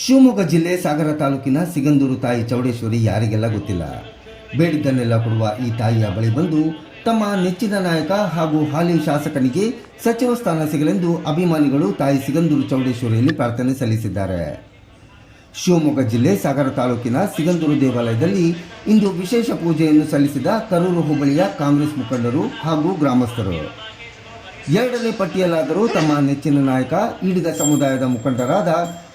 ಶಿವಮೊಗ್ಗ ಜಿಲ್ಲೆ ಸಾಗರ ತಾಲೂಕಿನ ಸಿಗಂದೂರು ತಾಯಿ ಚೌಡೇಶ್ವರಿ ಯಾರಿಗೆಲ್ಲ ಗೊತ್ತಿಲ್ಲ. ಬೇಡಿದ್ದನ್ನೆಲ್ಲ ಕೊಡುವ ಈ ತಾಯಿಯ ಬಳಿ ಬಂದು ತಮ್ಮ ನೆಚ್ಚಿನ ನಾಯಕ ಹಾಗೂ ಹಾಲಿ ಶಾಸಕನಿಗೆ ಸಚಿವ ಸ್ಥಾನ ಸಿಗಲೆಂದು ಅಭಿಮಾನಿಗಳು ತಾಯಿ ಸಿಗಂದೂರು ಚೌಡೇಶ್ವರಿಯಲ್ಲಿ ಪ್ರಾರ್ಥನೆ ಸಲ್ಲಿಸಿದ್ದಾರೆ. ಶಿವಮೊಗ್ಗ ಜಿಲ್ಲೆ ಸಾಗರ ತಾಲೂಕಿನ ಸಿಗಂದೂರು ದೇವಾಲಯದಲ್ಲಿ ಇಂದು ವಿಶೇಷ ಪೂಜೆಯನ್ನು ಸಲ್ಲಿಸಿದ ಕರೂರು ಹೋಬಳಿಯ ಕಾಂಗ್ರೆಸ್ ಮುಖಂಡರು ಹಾಗೂ ಗ್ರಾಮಸ್ಥರು. ಎರಡನೇ ಪಟ್ಟಿಯಲ್ಲಾದರೂ ತಮ್ಮ ನೆಚ್ಚಿನ ನಾಯಕ ಈಡಿಗ ಸಮುದಾಯದ ಮುಖಂಡರಾದ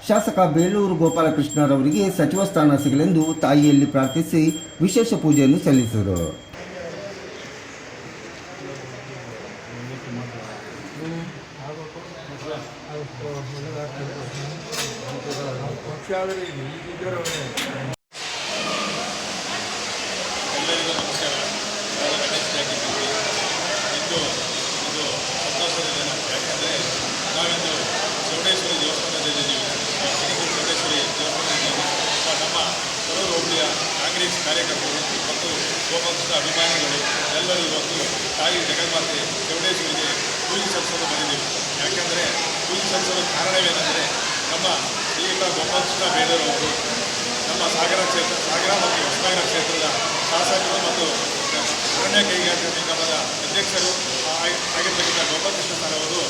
ಶಾಸಕ ಬೇಳೂರು ಗೋಪಾಲಕೃಷ್ಣರವರಿಗೆ ಸಚಿವ ಸ್ಥಾನ ಸಿಗಲೆಂದು ತಾಯಿಯಲ್ಲಿ ಪ್ರಾರ್ಥಿಸಿ ವಿಶೇಷ ಪೂಜೆಯನ್ನು ಸಲ್ಲಿಸಿದರು. ಎಲ್ಲರಿಗೂ ನಮಸ್ಕಾರ. ಇಂದು ಇದು ಸಂತೋಷದ ದಿನ. ಯಾಕೆಂದರೆ ನಾವಿಂದು ಚೌಡೇಶ್ವರಿ ದೇವಸ್ಥಾನದಲ್ಲಿದ್ದೀವಿ. ಚೌಡೇಶ್ವರಿ ದೇವಸ್ಥಾನದಲ್ಲಿ ನಮ್ಮ ಕರೂರು ಹೋಬಳಿಯ ಕಾಂಗ್ರೆಸ್ ಕಾರ್ಯಕರ್ತರು ಮತ್ತು ಗೋಪಕ್ಷದ ಅಭಿಮಾನಿಗಳು ಎಲ್ಲರೂ ಇವತ್ತು ತಾಯಿ ಜಗನ್ಮಾತೆ ಚೌಡೇಶ್ವರಿಗೆ ಪೂಜೆ ಸಲ್ಲಿಸಲು ಬಂದಿದ್ದೀವಿ. ಯಾಕೆಂದರೆ ಪೂಜೆ ಸಲ್ಲಿಸಲು ಕಾರಣವೇನೆಂದರೆ ನಮ್ಮ ಶ್ರೀಯುತ ಗೋಪಾಲಕೃಷ್ಣ ಬೇಡೂರು ಅವರು ನಮ್ಮ ಸಾಗರ ಮತ್ತು ಹೊಸನಗರ ಕ್ಷೇತ್ರದ ಶಾಸಕರು ಮತ್ತು ಅರಣ್ಯ ಕೈಗಾರಿಕಾ ನಿಗಮದ ಅಧ್ಯಕ್ಷರು ಆಗಿರ್ತಕ್ಕಂಥ ಗೋಪಾಲಕೃಷ್ಣ ಸರ್ ಅವರು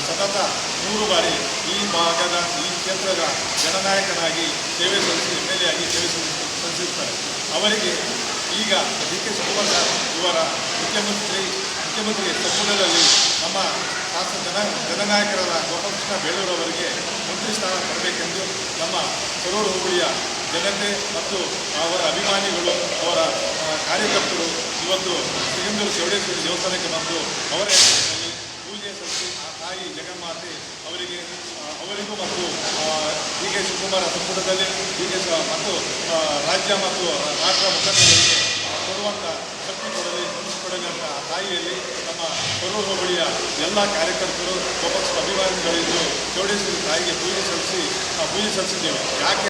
ಸತತ 3 ಬಾರಿ ಈ ಭಾಗದ ಈ ಕ್ಷೇತ್ರದ ಜನನಾಯಕನಾಗಿ ಸೇವೆ ಸಲ್ಲಿಸಿ MLA ಆಗಿ ಸೇವೆ ಸಲ್ಲಿಸುತ್ತಾರೆ. ಅವರಿಗೆ ಈಗ DK ಶಿವಕುಮಾರ್ ಸರ್ ಇವರ ಮುಖ್ಯಮಂತ್ರಿ ಸಂಪುಟದಲ್ಲಿ ನಮ್ಮ ಜನನಾಯಕರಾದ ಗೋಪಾಲಕೃಷ್ಣ ಬೇಳೂರು ಅವರಿಗೆ ಮಂತ್ರಿ ಸ್ಥಾನ ತರಬೇಕೆಂದು ನಮ್ಮ ಕರೂರು ಹೋಬಳಿಯ ಜನತೆ ಮತ್ತು ಅವರ ಅಭಿಮಾನಿಗಳು, ಅವರ ಕಾರ್ಯಕರ್ತರು ಇವತ್ತು ಸಿಗಂದೂರು ಚೌಡೇಶ್ವರಿ ದೇವಸ್ಥಾನಕ್ಕೆ ಬಂದು ಅವರ ಹೆಸರಿನಲ್ಲಿ ಪೂಜೆ ಸಲ್ಲಿಸಿ ಆ ತಾಯಿ ಜಗನ್ಮಾತೆ ಅವರಿಗೂ ಮತ್ತು DK ಶಿವಕುಮಾರ ಸಂಪುಟದಲ್ಲಿ ಮತ್ತು ರಾಜ್ಯ ಮತ್ತು ರಾಷ್ಟ್ರ ಮುಖಂಡರಿಗೆ ಕೊಡುವಂಥ ಶಕ್ತಿ ಕೊಡಲಿ ಅಂತ ತಾಯಿಯಲ್ಲಿ ನಮ್ಮ ಕರೂರು ಹೋಬಳಿಯ ಎಲ್ಲ ಕಾರ್ಯಕರ್ತರು ಗೋಪಕ್ಷ ಅಭಿಮಾನಿಗಳಿಂದ ಚೌಡೇಶ್ವರಿ ತಾಯಿಗೆ ಪೂಜೆ ಸಲ್ಲಿಸಿದ್ದೇವೆ. ಯಾಕೆ